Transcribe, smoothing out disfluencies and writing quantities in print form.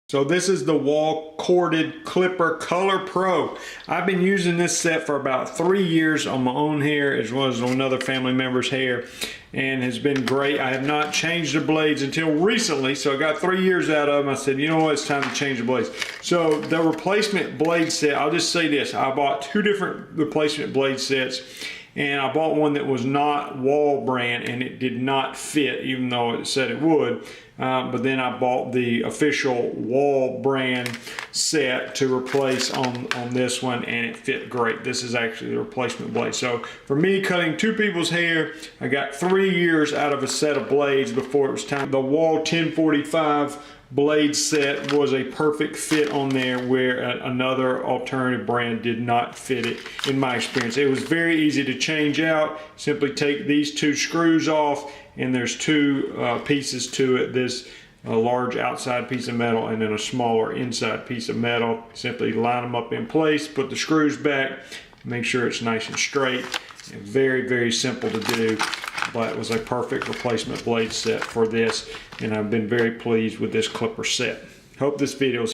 So this is the Wahl Corded Clipper Color Pro. I've been using this set for about 3 years on my own hair as well as on another family member's hair, and has been great. I have not changed the blades until recently, so I got 3 years out of them. I said, you know what, it's time to change the blades. So the replacement blade set, I'll just say this, I bought 2 different replacement blade sets, and I bought one that was not Wahl brand and it did not fit even though it said it would. But then I bought the official Wahl brand set to replace on this one, and it fit great. This is actually the replacement blade. So for me, cutting 2 people's hair, I got 3 years out of a set of blades before it was time. The Wahl 1045 blade set was a perfect fit on there, where another alternative brand did not fit it in my experience. It was very easy to change out. Simply take these 2 screws off, and there's 2 pieces to it. This large outside piece of metal and then a smaller inside piece of metal. Simply line them up in place, put the screws back, make sure it's nice and straight. And very, very simple to do, but it was a perfect replacement blade set for this, and I've been very pleased with this clipper set. Hope this video